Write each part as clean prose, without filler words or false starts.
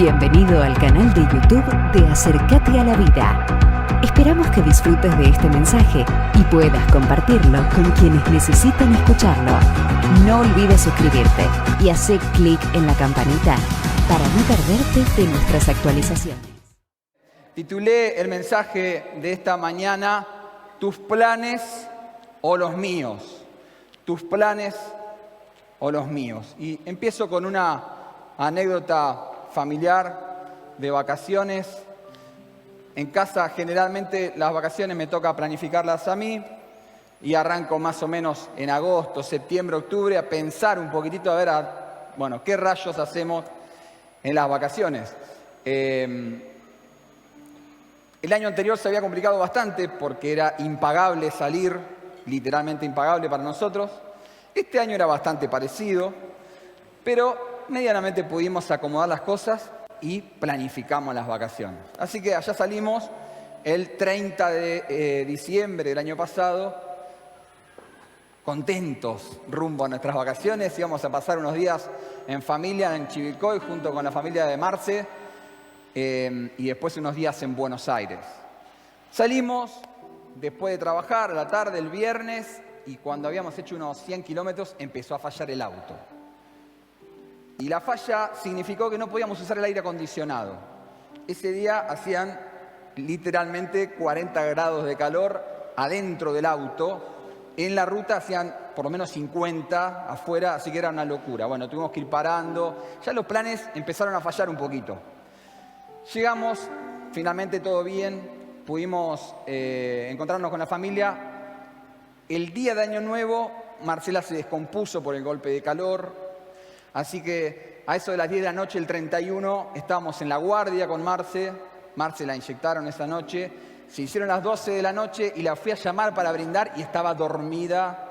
Bienvenido al canal de YouTube de Acercate a la Vida. Esperamos que disfrutes de este mensaje y puedas compartirlo con quienes necesitan escucharlo. No olvides suscribirte y hacer clic en la campanita para no perderte de nuestras actualizaciones. Titulé el mensaje de esta mañana, ¿tus planes o los míos? ¿Tus planes o los míos? Y empiezo con una anécdota familiar de vacaciones. En casa generalmente las vacaciones me toca planificarlas a mí y arranco más o menos en agosto, septiembre, octubre a pensar un poquitito a ver, qué rayos hacemos en las vacaciones. El año anterior se había complicado bastante porque era impagable salir, literalmente impagable para nosotros. Este año era bastante parecido, pero medianamente pudimos acomodar las cosas y planificamos las vacaciones. Así que allá salimos el 30 de diciembre del año pasado, contentos rumbo a nuestras vacaciones. Íbamos a pasar unos días en familia en Chivilcoy junto con la familia de Marce y después unos días en Buenos Aires. Salimos después de trabajar a la tarde el viernes y cuando habíamos hecho unos 100 kilómetros empezó a fallar el auto. Y la falla significó que no podíamos usar el aire acondicionado. Ese día hacían literalmente 40 grados de calor adentro del auto. En la ruta hacían por lo menos 50 afuera, así que era una locura. Bueno, tuvimos que ir parando. Ya los planes empezaron a fallar un poquito. Llegamos, finalmente todo bien. Pudimos encontrarnos con la familia. El día de Año Nuevo, Marcela se descompuso por el golpe de calor. Así que a eso de las 10 de la noche, el 31, estábamos en la guardia con Marce. Marce la inyectaron esa noche. Se hicieron las 12 de la noche y la fui a llamar para brindar y estaba dormida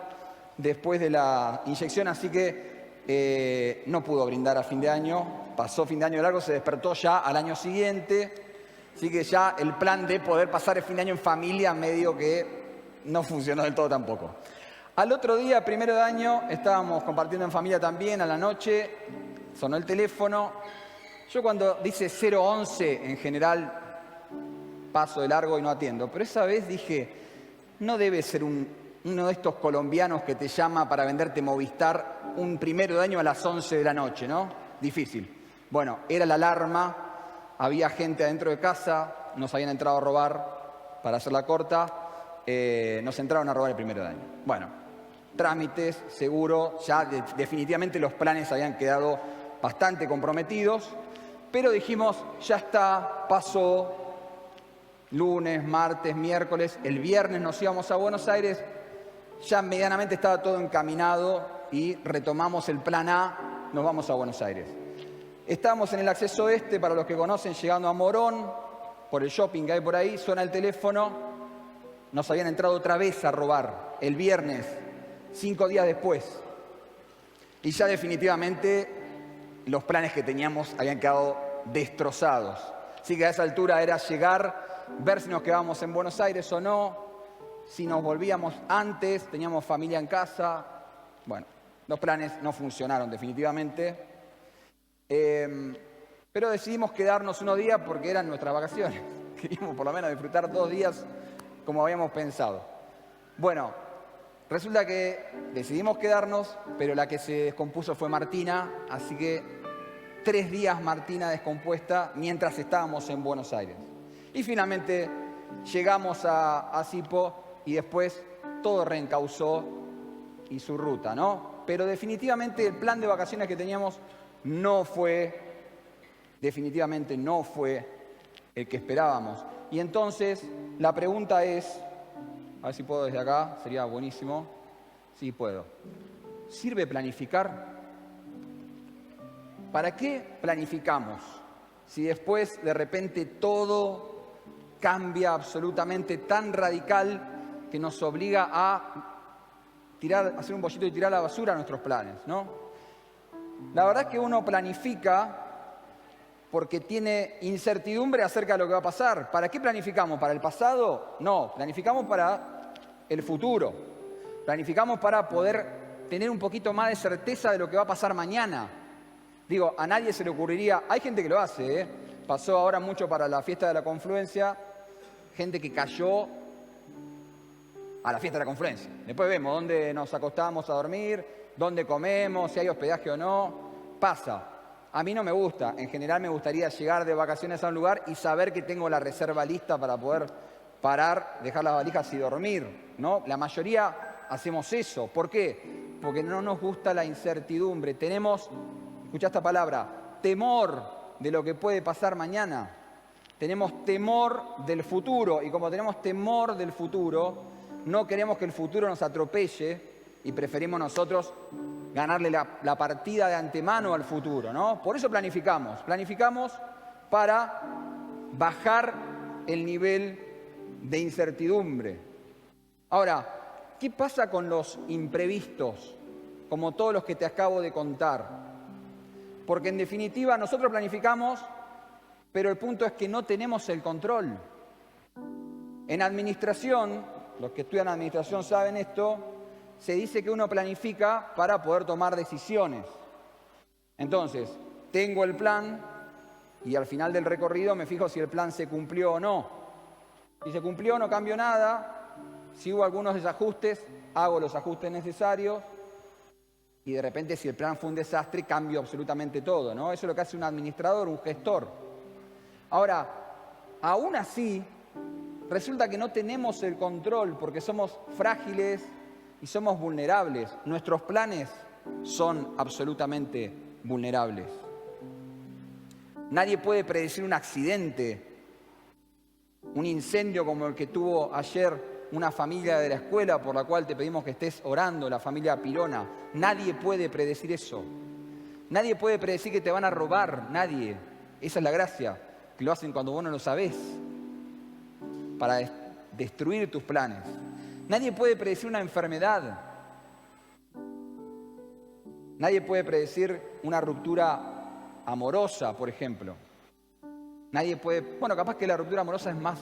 después de la inyección. Así que no pudo brindar a fin de año. Pasó fin de año largo, se despertó ya al año siguiente. Así que ya el plan de poder pasar el fin de año en familia medio que no funcionó del todo tampoco. Al otro día, 1 de año, estábamos compartiendo en familia también a la noche, sonó el teléfono. Yo cuando dice 011 en general paso de largo y no atiendo, pero esa vez dije, no debe ser uno de estos colombianos que te llama para venderte Movistar un 1 de año a las 11 de la noche, ¿no? Difícil. Bueno, era la alarma, había gente adentro de casa, nos habían entrado a robar, para hacerla corta, nos entraron a robar el 1 de año. Bueno. Trámites, seguro, ya definitivamente los planes habían quedado bastante comprometidos, pero dijimos, ya está, pasó, lunes, martes, miércoles, el viernes nos íbamos a Buenos Aires, ya medianamente estaba todo encaminado y retomamos el plan A, nos vamos a Buenos Aires. Estábamos en el acceso este, para los que conocen, llegando a Morón, por el shopping que hay por ahí, suena el teléfono, nos habían entrado otra vez a robar el viernes, 5 días después, y ya definitivamente los planes que teníamos habían quedado destrozados. Así que a esa altura era llegar, ver si nos quedábamos en Buenos Aires o no, si nos volvíamos antes, teníamos familia en casa. Bueno, los planes no funcionaron definitivamente, pero decidimos quedarnos unos días porque eran nuestras vacaciones. Queríamos por lo menos disfrutar 2 días como habíamos pensado. Bueno, resulta que decidimos quedarnos, pero la que se descompuso fue Martina, así que 3 días Martina descompuesta mientras estábamos en Buenos Aires. Y finalmente llegamos a Sipo y después todo reencauzó y su ruta, ¿no? Pero definitivamente el plan de vacaciones que teníamos definitivamente no fue el que esperábamos. Y entonces la pregunta es, a ver si puedo desde acá, sería buenísimo. Sí, puedo. ¿Sirve planificar? ¿Para qué planificamos? Si después de repente todo cambia absolutamente tan radical que nos obliga a hacer un bollito y tirar a la basura nuestros planes, ¿no? La verdad es que uno planifica porque tiene incertidumbre acerca de lo que va a pasar. ¿Para qué planificamos? ¿Para el pasado? No, planificamos para el futuro. Planificamos para poder tener un poquito más de certeza de lo que va a pasar mañana. Digo, a nadie se le ocurriría, hay gente que lo hace, pasó ahora mucho para la fiesta de la confluencia, gente que cayó a la fiesta de la confluencia. Después vemos dónde nos acostamos a dormir, dónde comemos, si hay hospedaje o no, pasa. A mí no me gusta, en general me gustaría llegar de vacaciones a un lugar y saber que tengo la reserva lista para poder parar, dejar las valijas y dormir, ¿no? La mayoría hacemos eso. ¿Por qué? Porque no nos gusta la incertidumbre. Tenemos, escuchá esta palabra, temor de lo que puede pasar mañana. Tenemos temor del futuro y como tenemos temor del futuro, no queremos que el futuro nos atropelle y preferimos nosotros ganarle la partida de antemano al futuro, ¿no? Por eso planificamos. Planificamos para bajar el nivel de incertidumbre. Ahora, ¿qué pasa con los imprevistos, como todos los que te acabo de contar? Porque en definitiva nosotros planificamos, pero el punto es que no tenemos el control. En administración, los que estudian administración saben esto, se dice que uno planifica para poder tomar decisiones. Entonces, tengo el plan y al final del recorrido me fijo si el plan se cumplió o no. Si se cumplió, no cambio nada. Si hubo algunos desajustes, hago los ajustes necesarios. Y de repente, si el plan fue un desastre, cambio absolutamente todo, ¿no? Eso es lo que hace un administrador, un gestor. Ahora, aún así, resulta que no tenemos el control porque somos frágiles y somos vulnerables. Nuestros planes son absolutamente vulnerables. Nadie puede predecir un accidente, un incendio como el que tuvo ayer una familia de la escuela por la cual te pedimos que estés orando, la familia Pirona. Nadie puede predecir eso. Nadie puede predecir que te van a robar, nadie. Esa es la gracia, que lo hacen cuando vos no lo sabés, para destruir tus planes. Nadie puede predecir una enfermedad. Nadie puede predecir una ruptura amorosa, por ejemplo. Nadie puede... Bueno, capaz que la ruptura amorosa es más...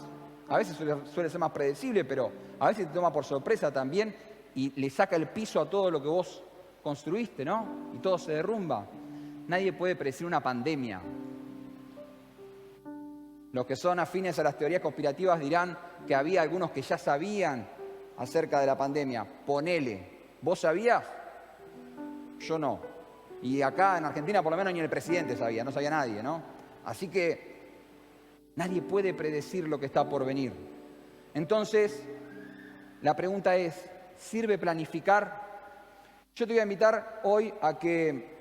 A veces suele ser más predecible, pero a veces te toma por sorpresa también y le saca el piso a todo lo que vos construiste, ¿no? Y todo se derrumba. Nadie puede predecir una pandemia. Los que son afines a las teorías conspirativas dirán que había algunos que ya sabían acerca de la pandemia. Ponele. ¿Vos sabías? Yo no. Y acá en Argentina por lo menos ni el presidente sabía, no sabía nadie, ¿no? Así que nadie puede predecir lo que está por venir. Entonces, la pregunta es, ¿sirve planificar? Yo te voy a invitar hoy a que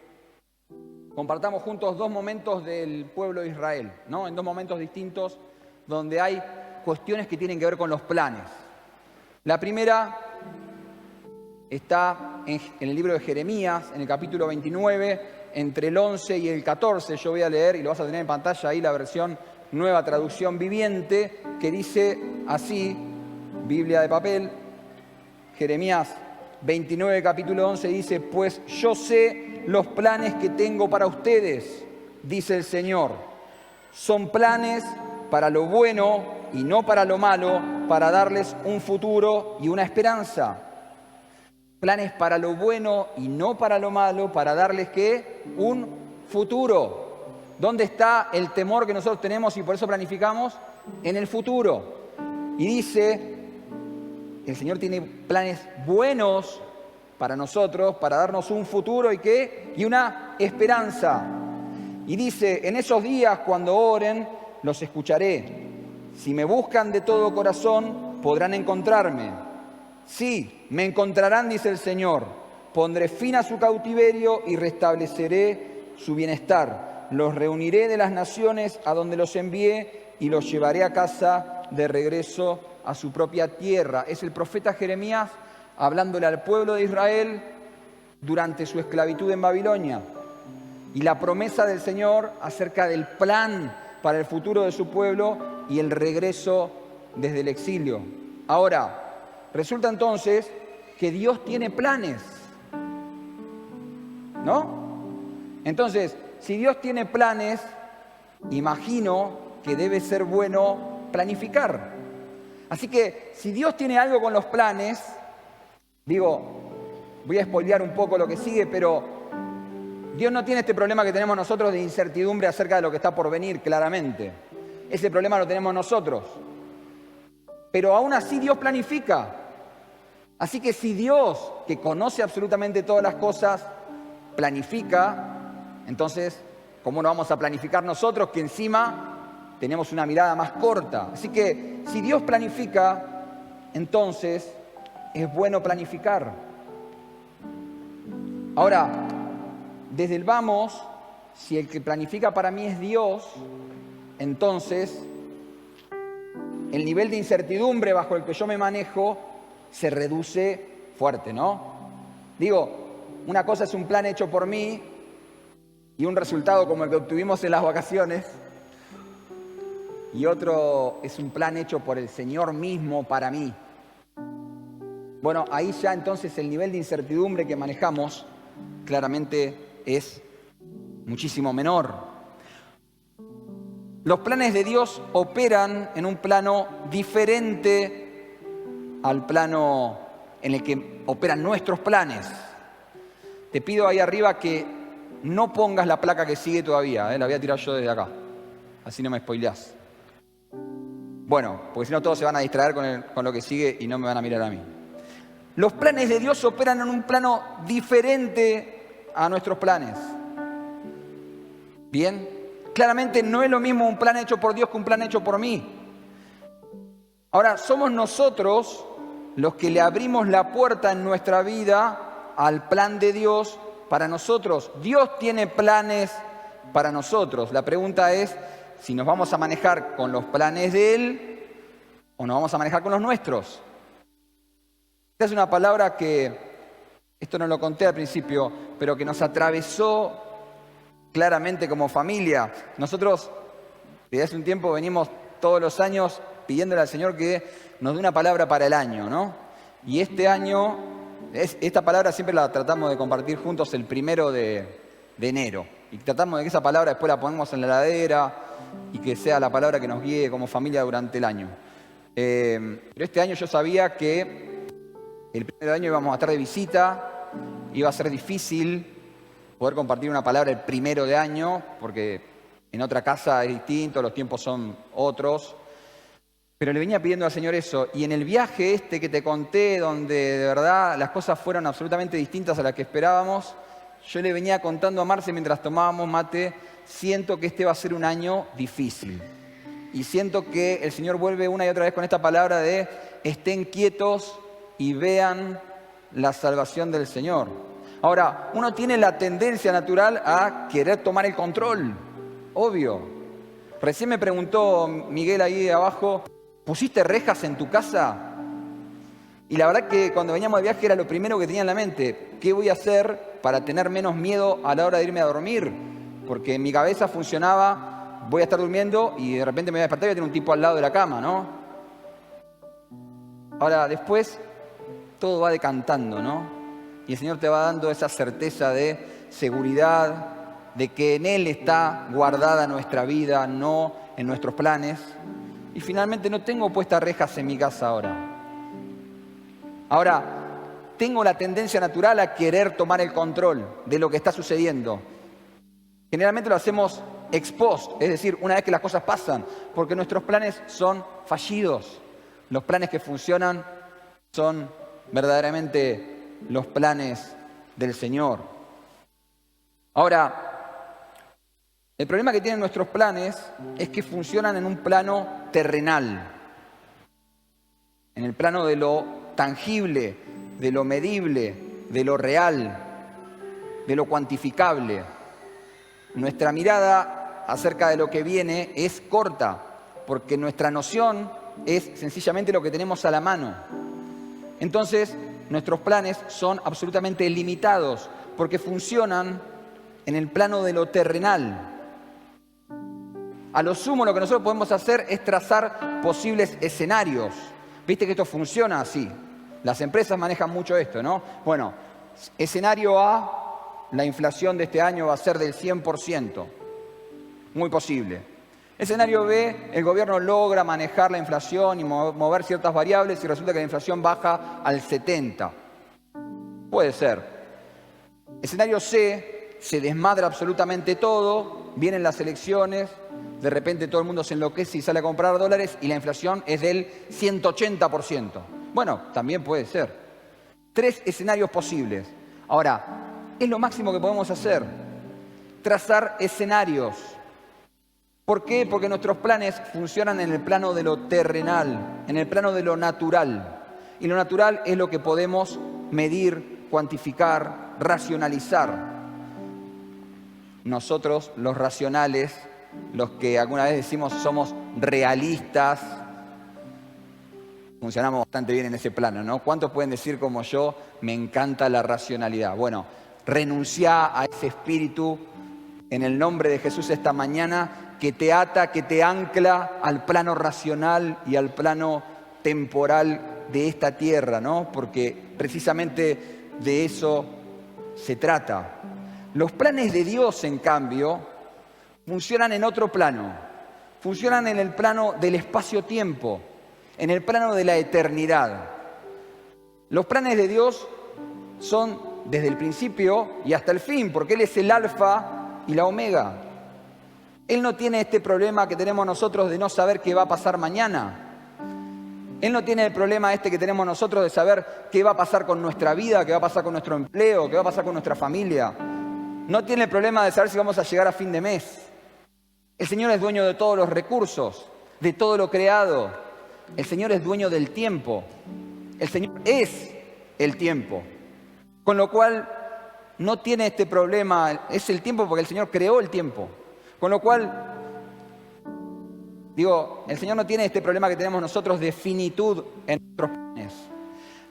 compartamos juntos dos momentos del pueblo de Israel, ¿no? En dos momentos distintos donde hay cuestiones que tienen que ver con los planes. La primera está en el libro de Jeremías, en el capítulo 29, entre el 11 y el 14. Yo voy a leer, y lo vas a tener en pantalla ahí, la versión Nueva Traducción Viviente, que dice así, Biblia de papel, Jeremías 29, capítulo 11, dice: pues yo sé los planes que tengo para ustedes, dice el Señor. Son planes para lo bueno y no para lo malo, para darles un futuro y una esperanza. Planes para lo bueno y no para lo malo, para darles, ¿qué? Un futuro. ¿Dónde está el temor que nosotros tenemos y por eso planificamos? En el futuro. Y dice, el Señor tiene planes buenos para nosotros, para darnos un futuro y ¿qué? Y una esperanza. Y dice, en esos días cuando oren, los escucharé. Si me buscan de todo corazón, podrán encontrarme. Sí, me encontrarán, dice el Señor. Pondré fin a su cautiverio y restableceré su bienestar. Los reuniré de las naciones a donde los envié y los llevaré a casa de regreso a su propia tierra. Es el profeta Jeremías hablándole al pueblo de Israel durante su esclavitud en Babilonia. Y la promesa del Señor acerca del plan para el futuro de su pueblo y el regreso desde el exilio. Ahora, resulta entonces que Dios tiene planes, ¿no? Entonces, si Dios tiene planes, imagino que debe ser bueno planificar. Así que, si Dios tiene algo con los planes, digo, voy a spoilear un poco lo que sigue, pero Dios no tiene este problema que tenemos nosotros de incertidumbre acerca de lo que está por venir, claramente. Ese problema lo tenemos nosotros. Pero aún así Dios planifica. Así que si Dios, que conoce absolutamente todas las cosas, planifica, entonces, ¿cómo no vamos a planificar nosotros que encima tenemos una mirada más corta? Así que si Dios planifica, entonces es bueno planificar. Ahora, desde el vamos, si el que planifica para mí es Dios, entonces el nivel de incertidumbre bajo el que yo me manejo se reduce fuerte, ¿no? Digo, una cosa es un plan hecho por mí y un resultado como el que obtuvimos en las vacaciones, y otro es un plan hecho por el Señor mismo para mí. Bueno, ahí ya entonces el nivel de incertidumbre que manejamos claramente es muchísimo menor. Los planes de Dios operan en un plano diferente al plano en el que operan nuestros planes. Te pido ahí arriba que no pongas la placa que sigue todavía, la voy a tirar yo desde acá, así no me spoileás. Bueno, porque si no todos se van a distraer con lo que sigue y no me van a mirar a mí. Los planes de Dios operan en un plano diferente a nuestros planes. ¿Bien? Claramente no es lo mismo un plan hecho por Dios que un plan hecho por mí. Ahora, somos nosotros los que le abrimos la puerta en nuestra vida al plan de Dios para nosotros. Dios tiene planes para nosotros. La pregunta es si nos vamos a manejar con los planes de Él o nos vamos a manejar con los nuestros. Esta es una palabra que, esto no lo conté al principio, pero que nos atravesó claramente como familia. Nosotros desde hace un tiempo venimos todos los años pidiéndole al Señor que nos dé una palabra para el año, ¿no? Y este año, esta palabra siempre la tratamos de compartir juntos el 1 de enero. Y tratamos de que esa palabra después la ponemos en la heladera y que sea la palabra que nos guíe como familia durante el año. Pero este año yo sabía que el 1 de año íbamos a estar de visita, iba a ser difícil poder compartir una palabra el 1 de año, porque en otra casa es distinto, los tiempos son otros. Pero le venía pidiendo al Señor eso, y en el viaje este que te conté, donde de verdad las cosas fueron absolutamente distintas a las que esperábamos, yo le venía contando a Marce mientras tomábamos mate, siento que este va a ser un año difícil. Y siento que el Señor vuelve una y otra vez con esta palabra de estén quietos y vean la salvación del Señor. Ahora, uno tiene la tendencia natural a querer tomar el control, obvio. Recién me preguntó Miguel ahí abajo, ¿pusiste rejas en tu casa? Y la verdad que cuando veníamos de viaje era lo primero que tenía en la mente. ¿Qué voy a hacer para tener menos miedo a la hora de irme a dormir? Porque en mi cabeza funcionaba, voy a estar durmiendo y de repente me voy a despertar y voy a tener un tipo al lado de la cama, ¿no? Ahora, después todo va decantando, ¿no? Y el Señor te va dando esa certeza de seguridad, de que en Él está guardada nuestra vida, no en nuestros planes. Y finalmente no tengo puestas rejas en mi casa ahora. Ahora, tengo la tendencia natural a querer tomar el control de lo que está sucediendo. Generalmente lo hacemos ex post, es decir, una vez que las cosas pasan, porque nuestros planes son fallidos. Los planes que funcionan son verdaderamente los planes del Señor. Ahora, el problema que tienen nuestros planes es que funcionan en un plano terrenal, en el plano de lo tangible, de lo medible, de lo real, de lo cuantificable. Nuestra mirada acerca de lo que viene es corta, porque nuestra noción es sencillamente lo que tenemos a la mano. Entonces, nuestros planes son absolutamente limitados, porque funcionan en el plano de lo terrenal. A lo sumo, lo que nosotros podemos hacer es trazar posibles escenarios. Viste que esto funciona así. Las empresas manejan mucho esto, ¿no? Bueno, escenario A, la inflación de este año va a ser del 100%. Muy posible. Escenario B, el gobierno logra manejar la inflación y mover ciertas variables y resulta que la inflación baja al 70%. Puede ser. Escenario C, se desmadra absolutamente todo, vienen las elecciones, de repente todo el mundo se enloquece y sale a comprar dólares y la inflación es del 180%. Bueno, también puede ser. 3 escenarios posibles. Ahora, es lo máximo que podemos hacer, trazar escenarios. ¿Por qué? Porque nuestros planes funcionan en el plano de lo terrenal, en el plano de lo natural. Y lo natural es lo que podemos medir, cuantificar, racionalizar. Nosotros, los racionales, los que alguna vez decimos somos realistas, funcionamos bastante bien en ese plano, ¿no? ¿Cuántos pueden decir como yo, me encanta la racionalidad? Bueno, renunciá a ese espíritu en el nombre de Jesús esta mañana que te ata, que te ancla al plano racional y al plano temporal de esta tierra, ¿no? Porque precisamente de eso se trata. Los planes de Dios, en cambio, funcionan en otro plano. Funcionan en el plano del espacio-tiempo, en el plano de la eternidad. Los planes de Dios son desde el principio y hasta el fin, porque Él es el alfa y la omega. Él no tiene este problema que tenemos nosotros de no saber qué va a pasar mañana. Él no tiene el problema este que tenemos nosotros de saber qué va a pasar con nuestra vida, qué va a pasar con nuestro empleo, qué va a pasar con nuestra familia. No tiene el problema de saber si vamos a llegar a fin de mes. El Señor es dueño de todos los recursos, de todo lo creado. El Señor es dueño del tiempo. El Señor es el tiempo. Con lo cual no tiene este problema, es el tiempo porque el Señor creó el tiempo. Con lo cual, el Señor no tiene este problema que tenemos nosotros de finitud en nuestros planes.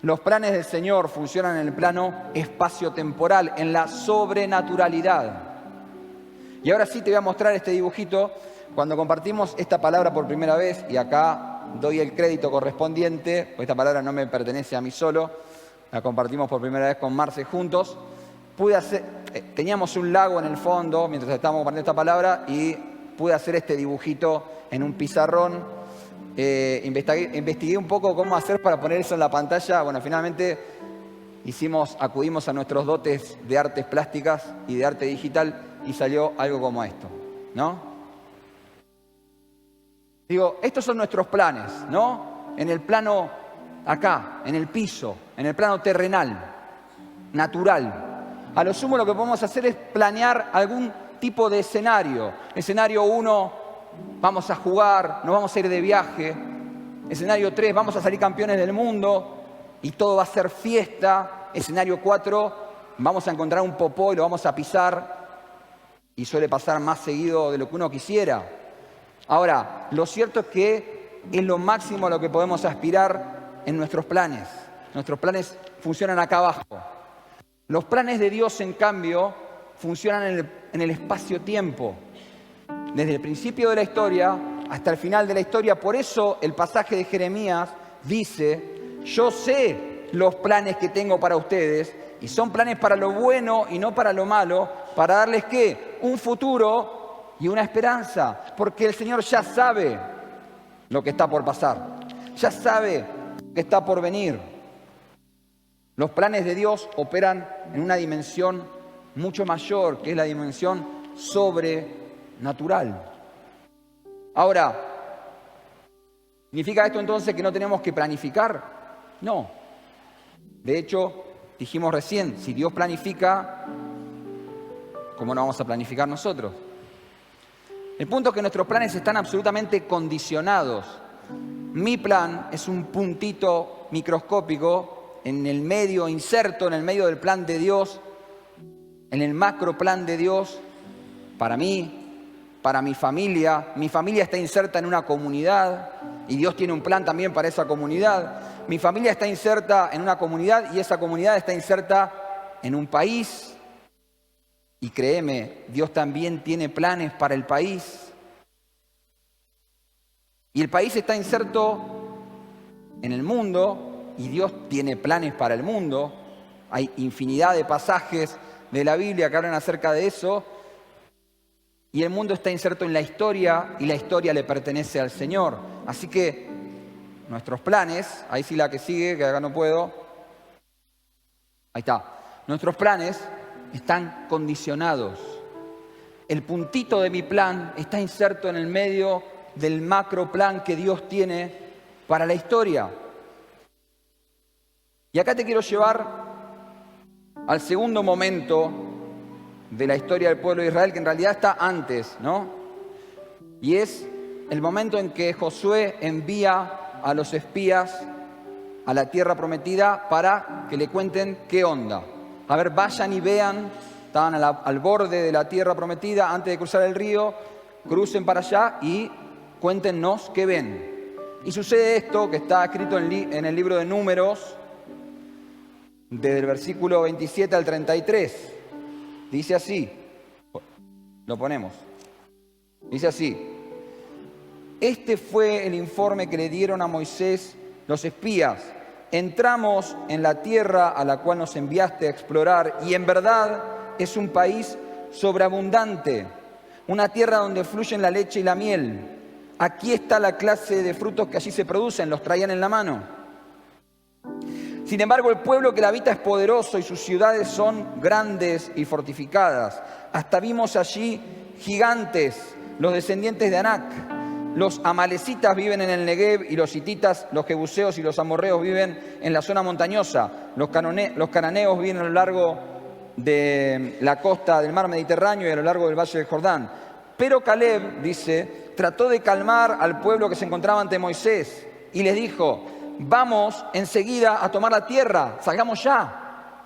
Los planes del Señor funcionan en el plano espacio-temporal, en la sobrenaturalidad. Y ahora sí te voy a mostrar este dibujito. Cuando compartimos esta palabra por primera vez, y acá doy el crédito correspondiente, porque esta palabra no me pertenece a mí solo, la compartimos por primera vez con Marce juntos, teníamos un lago en el fondo mientras estábamos compartiendo esta palabra y pude hacer este dibujito en un pizarrón. Investigué un poco cómo hacer para poner eso en la pantalla. Bueno, finalmente acudimos a nuestros dotes de artes plásticas y de arte digital y salió algo como esto, ¿no? Estos son nuestros planes, ¿no? En el plano acá, en el piso, en el plano terrenal, natural. A lo sumo lo que podemos hacer es planear algún tipo de escenario. Escenario 1, vamos a jugar, nos vamos a ir de viaje. Escenario 3, vamos a salir campeones del mundo y todo va a ser fiesta. Escenario 4, vamos a encontrar un popó y lo vamos a pisar. Y suele pasar más seguido de lo que uno quisiera. Ahora, lo cierto es que es lo máximo a lo que podemos aspirar en nuestros planes. Nuestros planes funcionan acá abajo. Los planes de Dios, en cambio, funcionan en el espacio-tiempo. Desde el principio de la historia hasta el final de la historia. Por eso el pasaje de Jeremías dice, yo sé los planes que tengo para ustedes y son planes para lo bueno y no para lo malo, para darles ¿qué? Un futuro y una esperanza. Porque el Señor ya sabe lo que está por pasar. Ya sabe lo que está por venir. Los planes de Dios operan en una dimensión mucho mayor, que es la dimensión sobrenatural. Ahora, ¿significa esto entonces que no tenemos que planificar? No. De hecho, dijimos recién, si Dios planifica, ¿cómo no vamos a planificar nosotros? El punto es que nuestros planes están absolutamente condicionados. Mi plan es un puntito microscópico en el medio, inserto en el medio del plan de Dios, en el macro plan de Dios, para mí, para mi familia. Mi familia está inserta en una comunidad y Dios tiene un plan también para esa comunidad. Mi familia está inserta en una comunidad y esa comunidad está inserta en un país. Y créeme, Dios también tiene planes para el país. Y el país está inserto en el mundo y Dios tiene planes para el mundo. Hay infinidad de pasajes de la Biblia que hablan acerca de eso. Y el mundo está inserto en la historia y la historia le pertenece al Señor. Así que nuestros planes, ahí sí la que sigue, que acá no puedo. Ahí está. Nuestros planes están condicionados. El puntito de mi plan está inserto en el medio del macro plan que Dios tiene para la historia. Y acá te quiero llevar al segundo momento de la historia del pueblo de Israel, que en realidad está antes, ¿no? Y es el momento en que Josué envía a los espías a la tierra prometida para que le cuenten qué onda. A ver, vayan y vean, estaban al borde de la tierra prometida, antes de cruzar el río, crucen para allá y cuéntenos qué ven. Y sucede esto que está escrito en el libro de Números, desde el versículo 27 al 33. Dice así, lo ponemos, dice así: este fue el informe que le dieron a Moisés los espías. Entramos en la tierra a la cual nos enviaste a explorar y en verdad es un país sobreabundante, una tierra donde fluyen la leche y la miel. Aquí está la clase de frutos que allí se producen, los traían en la mano. Sin embargo, el pueblo que la habita es poderoso y sus ciudades son grandes y fortificadas. Hasta vimos allí gigantes, los descendientes de Anac. Los amalecitas viven en el Negev y los hititas, los jebuseos y los amorreos viven en la zona montañosa. Los cananeos viven a lo largo de la costa del mar Mediterráneo y a lo largo del valle del Jordán. Pero Caleb, dice, trató de calmar al pueblo que se encontraba ante Moisés y les dijo: vamos enseguida a tomar la tierra, salgamos ya.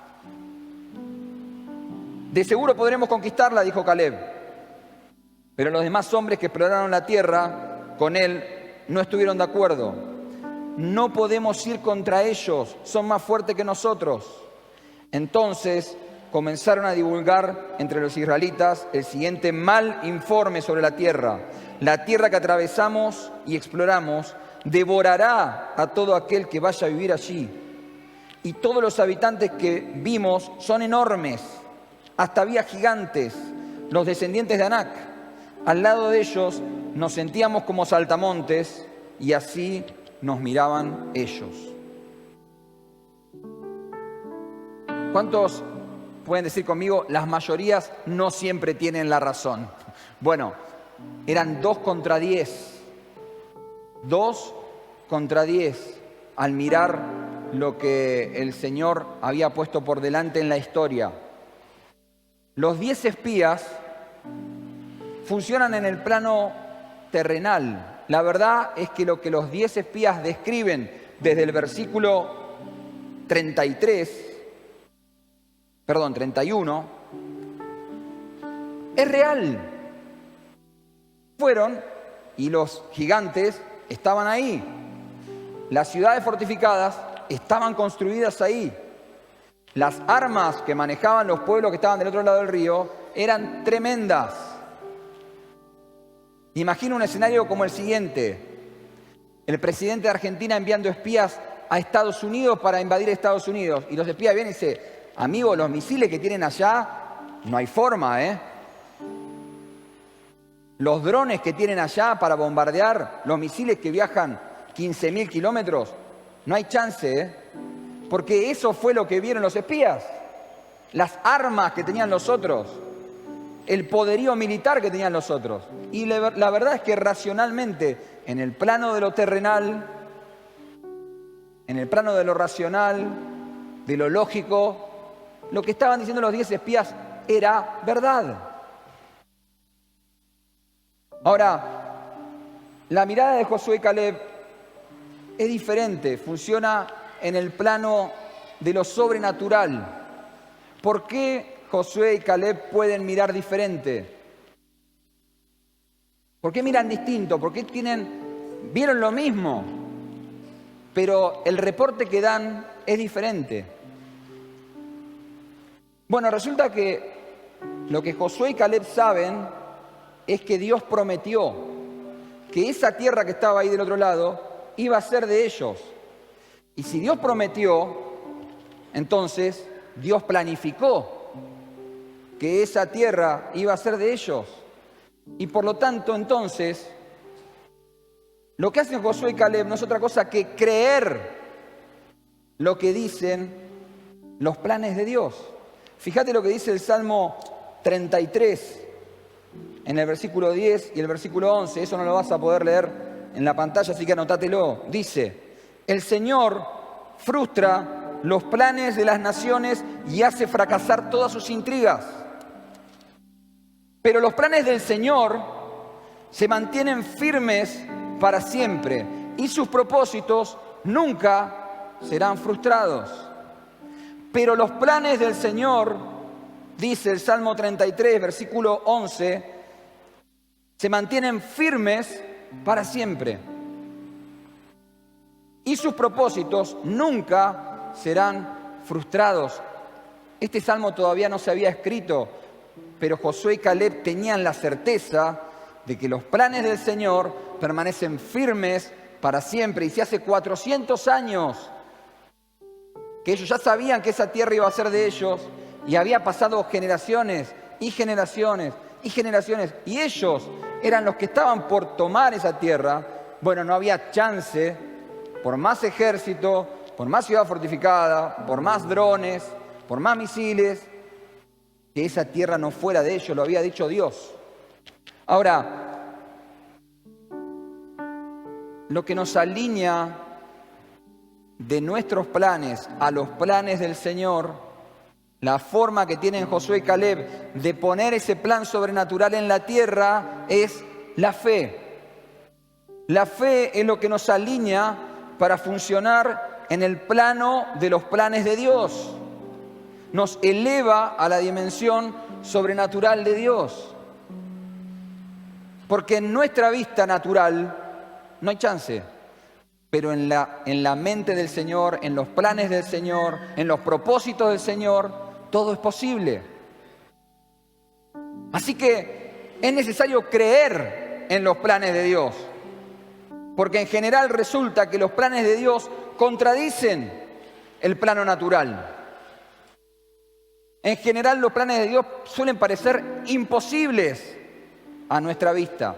De seguro podremos conquistarla, dijo Caleb. Pero los demás hombres que exploraron la tierra con él no estuvieron de acuerdo. No podemos ir contra ellos, son más fuertes que nosotros. Entonces comenzaron a divulgar entre los israelitas el siguiente mal informe sobre la tierra. La tierra que atravesamos y exploramos devorará a todo aquel que vaya a vivir allí. Y todos los habitantes que vimos son enormes, hasta había gigantes, los descendientes de Anac. Al lado de ellos nos sentíamos como saltamontes y así nos miraban ellos. ¿Cuántos pueden decir conmigo, las mayorías no siempre tienen la razón? Bueno, eran 2 contra 10. 2 contra 10 al mirar lo que el Señor había puesto por delante en la historia. Los 10 espías funcionan en el plano terrenal. La verdad es que lo que los 10 espías describen desde el versículo 31, es real. Fueron y los gigantes estaban ahí. Las ciudades fortificadas estaban construidas ahí. Las armas que manejaban los pueblos que estaban del otro lado del río eran tremendas. Imagina un escenario como el siguiente: el presidente de Argentina enviando espías a Estados Unidos para invadir Estados Unidos. Y los espías vienen y dicen: amigo, los misiles que tienen allá, no hay forma, ¿eh? Los drones que tienen allá para bombardear, los misiles que viajan 15.000 kilómetros, no hay chance, ¿eh? Porque eso fue lo que vieron los espías. Las armas que tenían los otros, el poderío militar que tenían los otros. Y la verdad es que racionalmente, en el plano de lo terrenal, en el plano de lo racional, de lo lógico, lo que estaban diciendo los 10 espías era verdad. Ahora, la mirada de Josué y Caleb es diferente, funciona en el plano de lo sobrenatural. ¿Por qué Josué y Caleb pueden mirar diferente? ¿Por qué miran distinto? ¿Por qué vieron lo mismo, pero el reporte que dan es diferente? Bueno, resulta que lo que Josué y Caleb saben es que Dios prometió que esa tierra que estaba ahí del otro lado iba a ser de ellos. Y si Dios prometió, entonces Dios planificó que esa tierra iba a ser de ellos. Y por lo tanto, entonces, lo que hacen Josué y Caleb no es otra cosa que creer lo que dicen los planes de Dios. Fíjate lo que dice el Salmo 33, en el versículo 10 y el versículo 11. Eso no lo vas a poder leer en la pantalla, así que anotátelo. Dice: el Señor frustra los planes de las naciones y hace fracasar todas sus intrigas. Pero los planes del Señor se mantienen firmes para siempre y sus propósitos nunca serán frustrados. Pero los planes del Señor, dice el Salmo 33, versículo 11, se mantienen firmes para siempre. Y sus propósitos nunca serán frustrados. Este salmo todavía no se había escrito, pero Josué y Caleb tenían la certeza de que los planes del Señor permanecen firmes para siempre. Y si hace 400 años que ellos ya sabían que esa tierra iba a ser de ellos, y había pasado generaciones y generaciones y generaciones, y ellos eran los que estaban por tomar esa tierra, bueno, no había chance, por más ejército, por más ciudad fortificada, por más drones, por más misiles, que esa tierra no fuera de ellos, lo había dicho Dios. Ahora, lo que nos alinea de nuestros planes a los planes del Señor, la forma que tienen Josué y Caleb de poner ese plan sobrenatural en la tierra es la fe. La fe es lo que nos alinea para funcionar en el plano de los planes de Dios. Nos eleva a la dimensión sobrenatural de Dios. Porque en nuestra vista natural no hay chance. Pero en la mente del Señor, en los planes del Señor, en los propósitos del Señor, todo es posible. Así que es necesario creer en los planes de Dios. Porque en general resulta que los planes de Dios contradicen el plano natural. En general los planes de Dios suelen parecer imposibles a nuestra vista.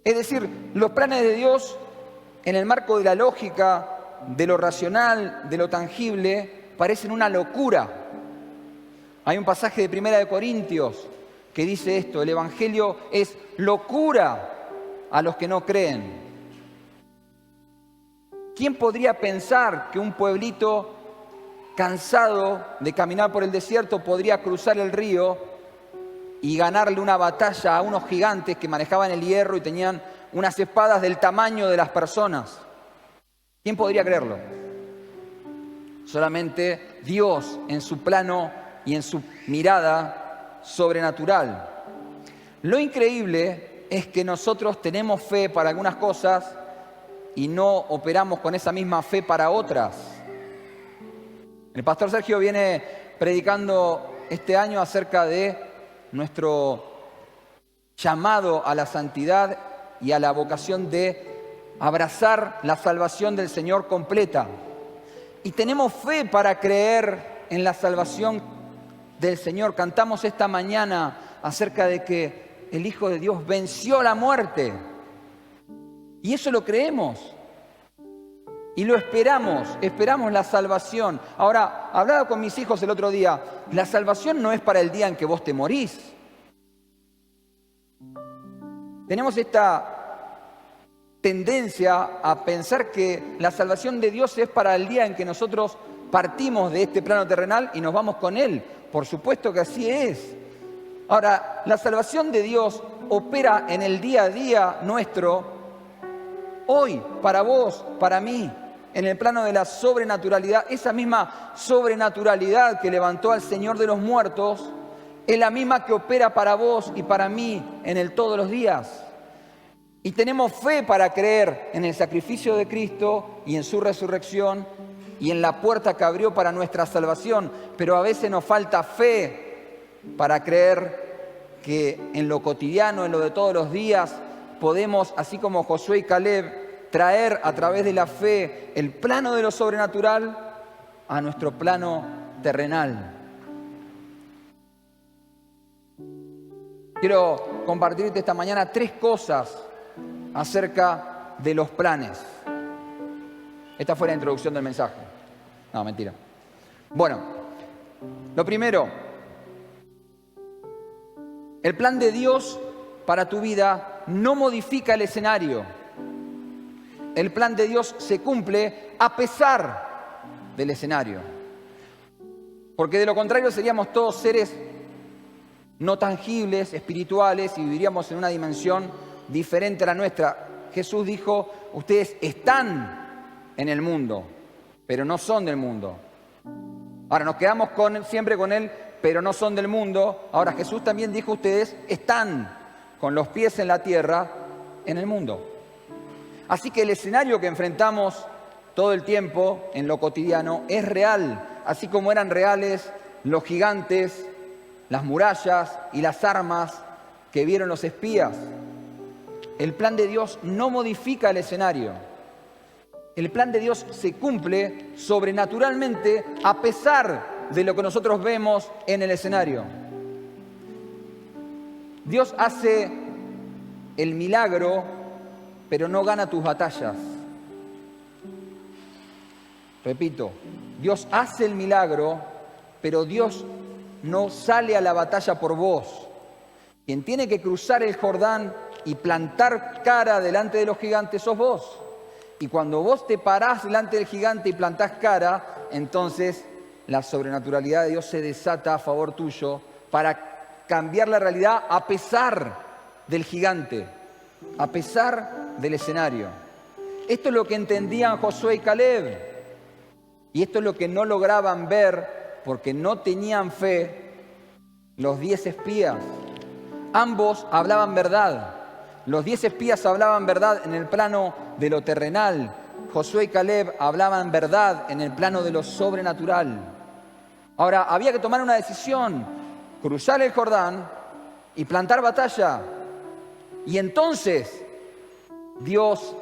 Es decir, los planes de Dios, en el marco de la lógica, de lo racional, de lo tangible, parecen una locura. Hay un pasaje de 1 de Corintios que dice esto: el Evangelio es locura a los que no creen. ¿Quién podría pensar que un pueblito cansado de caminar por el desierto podría cruzar el río y ganarle una batalla a unos gigantes que manejaban el hierro y tenían unas espadas del tamaño de las personas? ¿Quién podría creerlo? Solamente Dios en su plano y en su mirada sobrenatural. Lo increíble es que nosotros tenemos fe para algunas cosas y no operamos con esa misma fe para otras. El pastor Sergio viene predicando este año acerca de nuestro llamado a la santidad y a la vocación de abrazar la salvación del Señor completa. Y tenemos fe para creer en la salvación del Señor. Cantamos esta mañana acerca de que el Hijo de Dios venció la muerte. Y eso lo creemos. Y lo esperamos la salvación. Ahora, hablaba con mis hijos el otro día, la salvación no es para el día en que vos te morís. Tenemos esta tendencia a pensar que la salvación de Dios es para el día en que nosotros partimos de este plano terrenal y nos vamos con Él. Por supuesto que así es. Ahora, la salvación de Dios opera en el día a día nuestro, hoy, para vos, para mí, en el plano de la sobrenaturalidad. Esa misma sobrenaturalidad que levantó al Señor de los muertos es la misma que opera para vos y para mí en el todos los días. Y tenemos fe para creer en el sacrificio de Cristo y en su resurrección y en la puerta que abrió para nuestra salvación. Pero a veces nos falta fe para creer que en lo cotidiano, en lo de todos los días, podemos, así como Josué y Caleb, traer a través de la fe el plano de lo sobrenatural a nuestro plano terrenal. Quiero compartirte esta mañana 3 cosas acerca de los planes. Esta fue la introducción del mensaje. No, mentira. Bueno, Lo primero, el plan de Dios para tu vida no modifica el escenario. El plan de Dios se cumple a pesar del escenario. Porque de lo contrario seríamos todos seres no tangibles, espirituales, y viviríamos en una dimensión diferente a la nuestra. Jesús dijo, ustedes están en el mundo, pero no son del mundo. Ahora nos quedamos siempre con él, pero no son del mundo. Ahora Jesús también dijo, ustedes están con los pies en la tierra, en el mundo. Así que el escenario que enfrentamos todo el tiempo en lo cotidiano es real, así como eran reales los gigantes, las murallas y las armas que vieron los espías. El plan de Dios no modifica el escenario. El plan de Dios se cumple sobrenaturalmente a pesar de lo que nosotros vemos en el escenario. Dios hace el milagro, pero no gana tus batallas. Repito, Dios hace el milagro, pero Dios no sale a la batalla por vos. Quien tiene que cruzar el Jordán y plantar cara delante de los gigantes sos vos. Y cuando vos te parás delante del gigante y plantás cara, entonces la sobrenaturalidad de Dios se desata a favor tuyo para cambiar la realidad a pesar del gigante, a pesar del escenario. Esto es lo que entendían Josué y Caleb. Y esto es lo que no lograban ver porque no tenían fe los 10 espías. Ambos hablaban verdad. Los 10 espías hablaban verdad en el plano de lo terrenal. Josué y Caleb hablaban verdad en el plano de lo sobrenatural. Ahora, había que tomar una decisión: cruzar el Jordán y plantar batalla. Y entonces Dios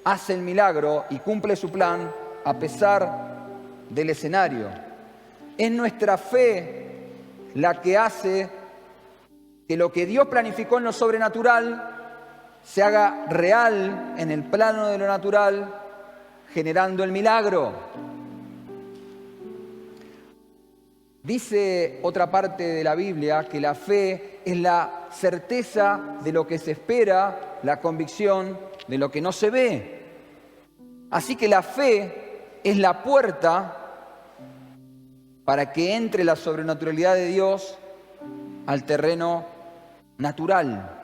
hace el milagro y cumple su plan a pesar del escenario. Es nuestra fe la que hace que lo que Dios planificó en lo sobrenatural se haga real en el plano de lo natural, generando el milagro. Dice otra parte de la Biblia que la fe es la certeza de lo que se espera, la convicción de lo que no se ve. Así que la fe es la puerta para que entre la sobrenaturalidad de Dios al terreno natural.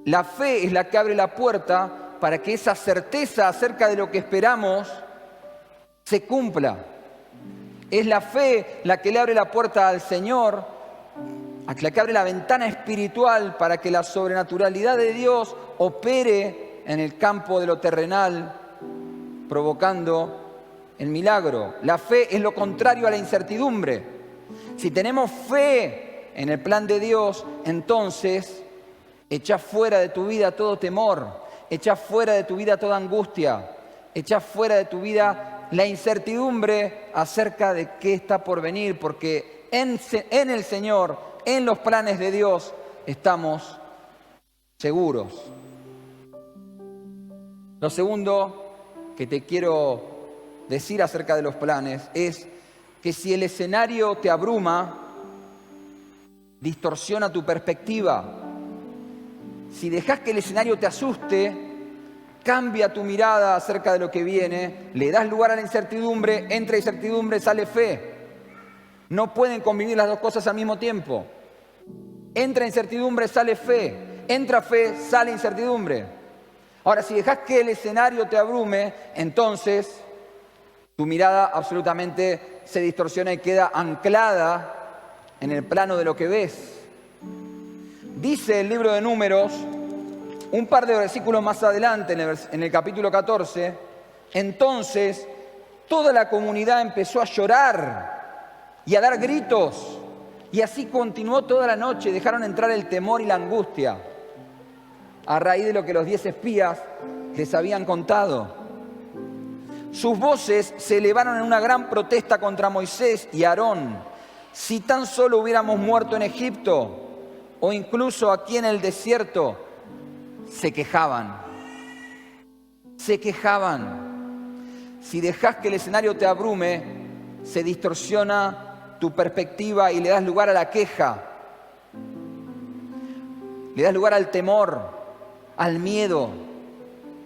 La fe es la que abre la puerta para que esa certeza acerca de lo que esperamos se cumpla. Es la fe la que le abre la puerta al Señor, la que abre la ventana espiritual para que la sobrenaturalidad de Dios opere en el campo de lo terrenal, provocando el milagro. La fe es lo contrario a la incertidumbre. Si tenemos fe en el plan de Dios, entonces echa fuera de tu vida todo temor, echa fuera de tu vida toda angustia, echa fuera de tu vida la incertidumbre acerca de qué está por venir, porque en el Señor, en los planes de Dios, estamos seguros. Lo segundo que te quiero decir acerca de los planes es que si el escenario te abruma, distorsiona tu perspectiva. Si dejas que el escenario te asuste, cambia tu mirada acerca de lo que viene, le das lugar a la incertidumbre, entra incertidumbre, sale fe. No pueden convivir las dos cosas al mismo tiempo. Entra incertidumbre, sale fe. Entra fe, sale incertidumbre. Ahora, si dejas que el escenario te abrume, entonces tu mirada absolutamente se distorsiona y queda anclada en el plano de lo que ves. Dice el libro de Números, un par de versículos más adelante, en el capítulo 14, entonces toda la comunidad empezó a llorar y a dar gritos, y así continuó toda la noche. Dejaron entrar el temor y la angustia a raíz de lo que los 10 espías les habían contado. Sus voces se elevaron en una gran protesta contra Moisés y Aarón. Si tan solo hubiéramos muerto en Egipto o incluso aquí en el desierto, se quejaban. Se quejaban. Si dejas que el escenario te abrume, se distorsiona tu perspectiva y le das lugar a la queja. Le das lugar al temor, al miedo,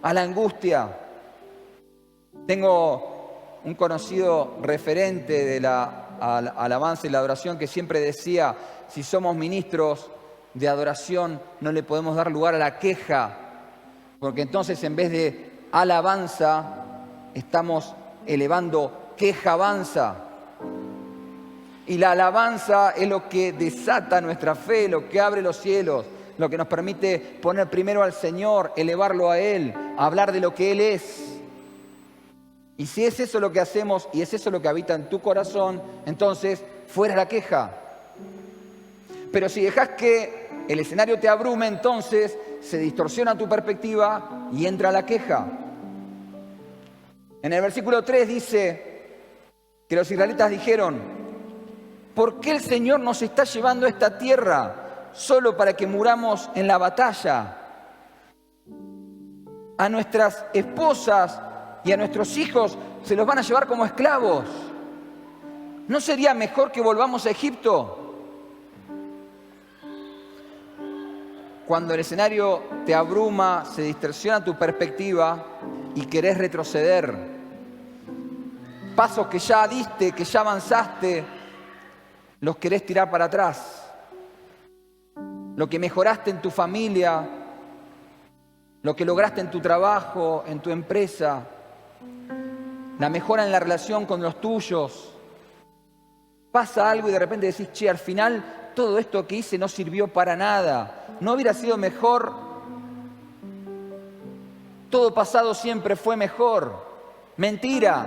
a la angustia. Tengo un conocido referente de la alabanza y la adoración que siempre decía, si somos ministros de adoración no le podemos dar lugar a la queja, porque entonces en vez de alabanza estamos elevando quejabanza. Y la alabanza es lo que desata nuestra fe, lo que abre los cielos, lo que nos permite poner primero al Señor, elevarlo a Él, hablar de lo que Él es. Y si es eso lo que hacemos y es eso lo que habita en tu corazón, entonces fuera la queja. Pero si dejas que el escenario te abrume, entonces se distorsiona tu perspectiva y entra la queja. En el versículo 3 dice que los israelitas dijeron, ¿por qué el Señor nos está llevando a esta tierra solo para que muramos en la batalla? A nuestras esposas y a nuestros hijos se los van a llevar como esclavos. ¿No sería mejor que volvamos a Egipto? Cuando el escenario te abruma, se distorsiona tu perspectiva y querés retroceder. Pasos que ya diste, que ya avanzaste, los querés tirar para atrás. Lo que mejoraste en tu familia, lo que lograste en tu trabajo, en tu empresa, la mejora en la relación con los tuyos. Pasa algo y de repente decís, che, al final todo esto que hice no sirvió para nada. ¿No hubiera sido mejor? Todo pasado siempre fue mejor. Mentira.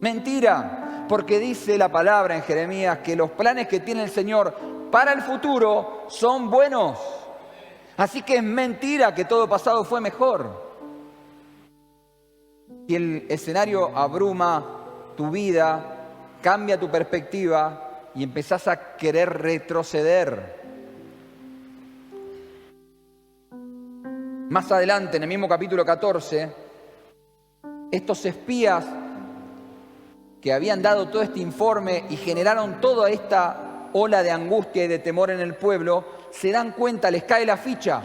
Mentira. Porque dice la palabra en Jeremías que los planes que tiene el Señor para el futuro son buenos. Así que es mentira que todo pasado fue mejor. Si el escenario abruma tu vida, cambia tu perspectiva y empezás a querer retroceder. Más adelante, en el mismo capítulo 14, estos espías que habían dado todo este informe y generaron toda esta ola de angustia y de temor en el pueblo, se dan cuenta, les cae la ficha.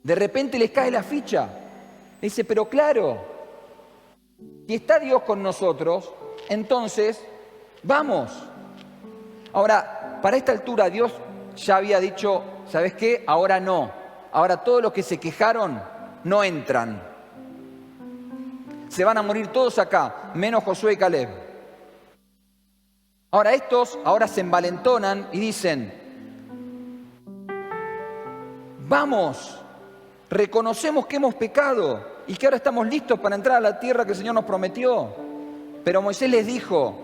De repente les cae la ficha. Dice, pero claro, si está Dios con nosotros, entonces vamos. Ahora, para esta altura Dios ya había dicho, ¿sabes qué? Ahora no. Ahora todos los que se quejaron no entran. Se van a morir todos acá, menos Josué y Caleb. Ahora estos se envalentonan y dicen, vamos, reconocemos que hemos pecado y que ahora estamos listos para entrar a la tierra que el Señor nos prometió. Pero Moisés les dijo,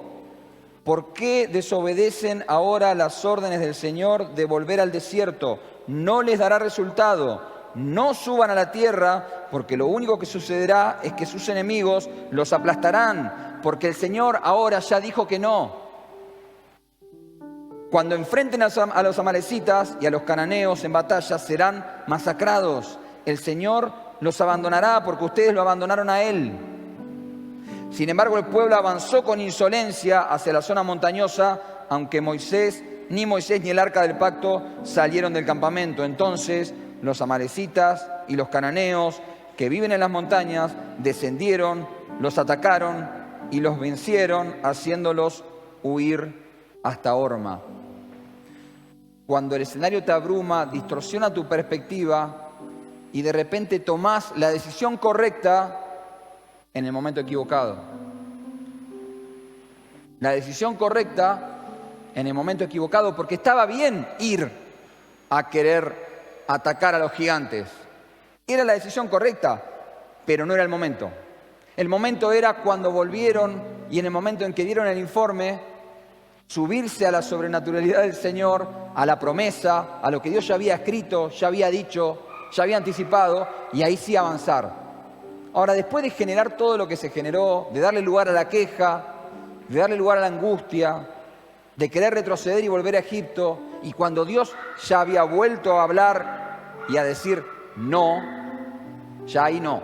¿por qué desobedecen ahora las órdenes del Señor de volver al desierto? No les dará resultado. No suban a la tierra, porque lo único que sucederá es que sus enemigos los aplastarán, porque el Señor ahora ya dijo que no. Cuando enfrenten a los amalecitas y a los cananeos en batalla, serán masacrados. El Señor los abandonará porque ustedes lo abandonaron a Él. Sin embargo, el pueblo avanzó con insolencia hacia la zona montañosa, aunque ni Moisés ni el arca del pacto salieron del campamento. Entonces, los amalecitas y los cananeos que viven en las montañas descendieron, los atacaron y los vencieron, haciéndolos huir hasta Horma. Cuando el escenario te abruma, distorsiona tu perspectiva y de repente tomás la decisión correcta en el momento equivocado. La decisión correcta en el momento equivocado, porque estaba bien ir a querer atacar a los gigantes. Era la decisión correcta, pero no era el momento. El momento era cuando volvieron y en el momento en que dieron el informe, subirse a la sobrenaturalidad del Señor, a la promesa, a lo que Dios ya había escrito, ya había dicho, ya había anticipado, y ahí sí avanzar. Ahora, después de generar todo lo que se generó, de darle lugar a la queja, de darle lugar a la angustia, de querer retroceder y volver a Egipto, y cuando Dios ya había vuelto a hablar y a decir no, ya ahí no.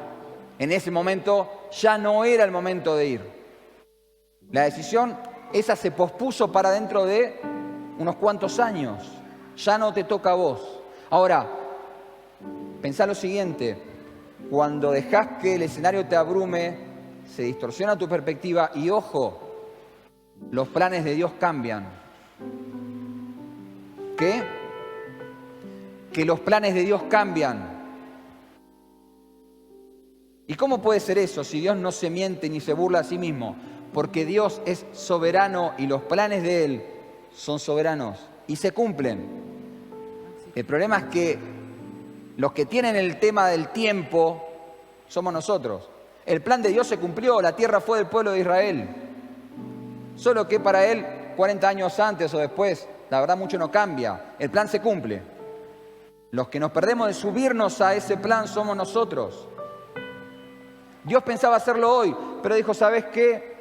En ese momento ya no era el momento de ir. La decisión esa se pospuso para dentro de unos cuantos años. Ya no te toca a vos. Ahora, pensá lo siguiente. Cuando dejás que el escenario te abrume, se distorsiona tu perspectiva y, ojo, los planes de Dios cambian. ¿Qué? Que los planes de Dios cambian. ¿Y cómo puede ser eso si Dios no se miente ni se burla a sí mismo? Porque Dios es soberano y los planes de Él son soberanos y se cumplen. El problema es que los que tienen el tema del tiempo somos nosotros. El plan de Dios se cumplió, la tierra fue del pueblo de Israel. Solo que para Él, 40 años antes o después, la verdad mucho no cambia. El plan se cumple. Los que nos perdemos de subirnos a ese plan somos nosotros. Dios pensaba hacerlo hoy, pero dijo, ¿sabes qué?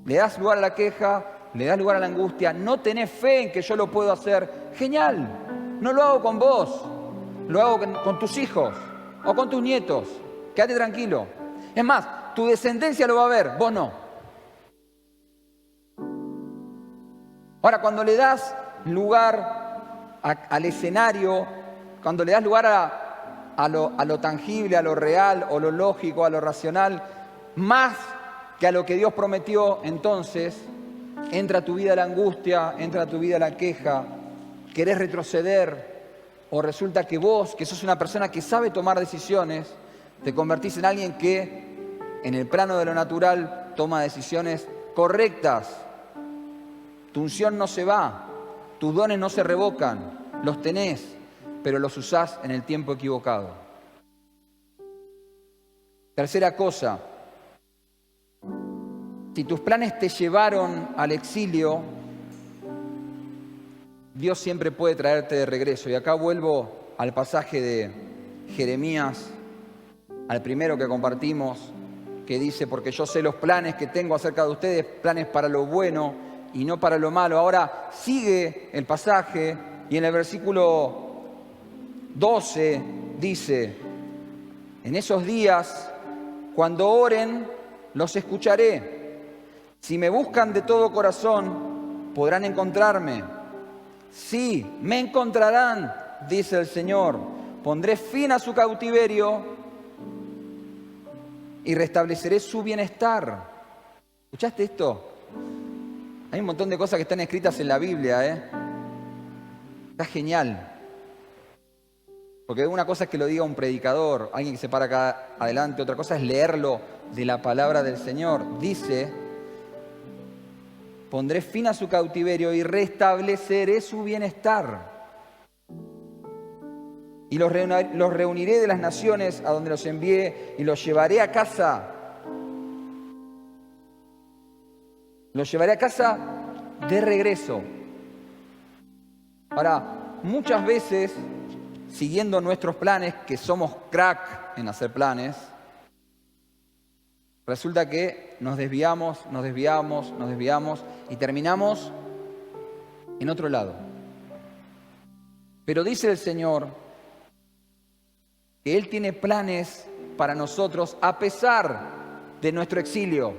Le das lugar a la queja, le das lugar a la angustia, no tenés fe en que yo lo puedo hacer. Genial, no lo hago con vos, lo hago con tus hijos o con tus nietos. Quédate tranquilo. Es más, tu descendencia lo va a ver, vos no. Ahora, cuando le das lugar al escenario, cuando le das lugar a lo tangible, a lo real, o lo lógico, a lo racional, más que a lo que Dios prometió, entonces entra a tu vida la angustia, entra a tu vida la queja, querés retroceder, o resulta que vos, que sos una persona que sabe tomar decisiones, te convertís en alguien que en el plano de lo natural toma decisiones correctas. Tu unción no se va, tus dones no se revocan, los tenés, pero los usás en el tiempo equivocado. Tercera cosa, si tus planes te llevaron al exilio, Dios siempre puede traerte de regreso. Y acá vuelvo al pasaje de Jeremías, al primero que compartimos, que dice, porque yo sé los planes que tengo acerca de ustedes, planes para lo bueno y no para lo malo. Ahora sigue el pasaje y en el versículo 12 dice, en esos días, cuando oren, los escucharé. Si me buscan de todo corazón, podrán encontrarme. Sí, me encontrarán, dice el Señor. Pondré fin a su cautiverio y restableceré su bienestar. ¿Escuchaste esto? Hay un montón de cosas que están escritas en la Biblia, Está genial. Porque una cosa es que lo diga un predicador, alguien que se para acá adelante, otra cosa es leerlo de la palabra del Señor. Dice, pondré fin a su cautiverio y restableceré su bienestar. Y los reuniré de las naciones a donde los envié y los llevaré a casa. Los llevaré a casa de regreso. Ahora, muchas veces, siguiendo nuestros planes, que somos crack en hacer planes, resulta que nos desviamos y terminamos en otro lado. Pero dice el Señor que Él tiene planes para nosotros a pesar de nuestro exilio,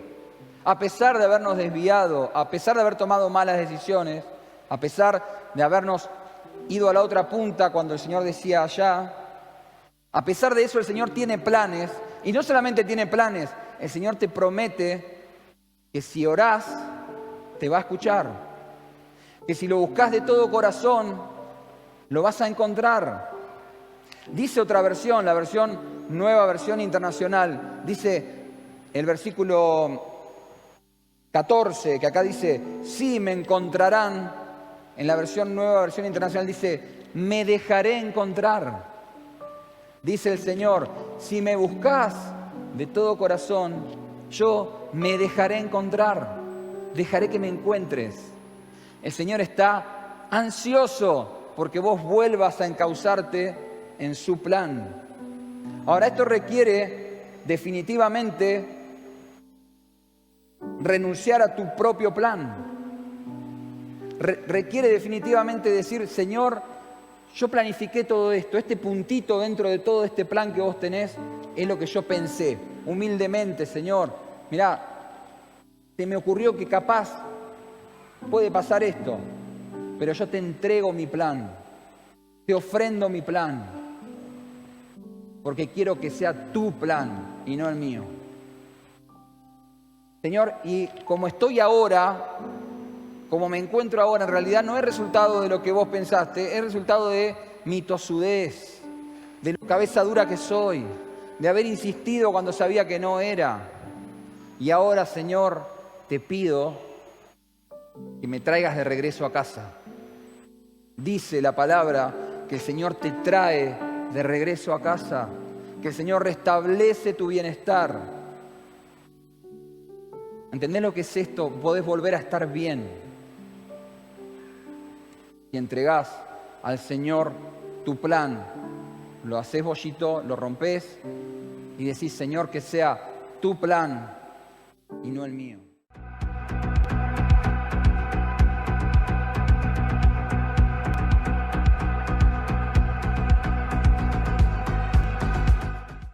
a pesar de habernos desviado, a pesar de haber tomado malas decisiones, a pesar de habernos ido a la otra punta cuando el Señor decía allá. A pesar de eso, el Señor tiene planes, y no solamente tiene planes, el Señor te promete que si orás, te va a escuchar, que si lo buscas de todo corazón, lo vas a encontrar. Dice otra versión, la versión Nueva Versión Internacional, dice el versículo 14, que acá dice, sí me encontrarán. En la versión Nueva Versión Internacional dice, me dejaré encontrar. Dice el Señor, si me buscas de todo corazón, yo me dejaré encontrar. Dejaré que me encuentres. El Señor está ansioso porque vos vuelvas a encauzarte en su plan. Ahora, esto requiere definitivamente renunciar a tu propio plan. Requiere definitivamente decir, Señor, yo planifiqué todo esto, este puntito dentro de todo este plan que vos tenés es lo que yo pensé, humildemente, Señor. Mirá, se me ocurrió que capaz puede pasar esto, pero yo te entrego mi plan, te ofrendo mi plan, porque quiero que sea tu plan y no el mío. Señor, y como estoy ahora, como me encuentro ahora, en realidad no es resultado de lo que vos pensaste, es resultado de mi tosudez, de la cabeza dura que soy, de haber insistido cuando sabía que no era. Y ahora, Señor, te pido que me traigas de regreso a casa. Dice la palabra que el Señor te trae de regreso a casa, que el Señor restablece tu bienestar. ¿Entendés lo que es esto? Podés volver a estar bien. Y entregás al Señor tu plan. Lo hacés bollito, lo rompés y decís, Señor, que sea tu plan y no el mío.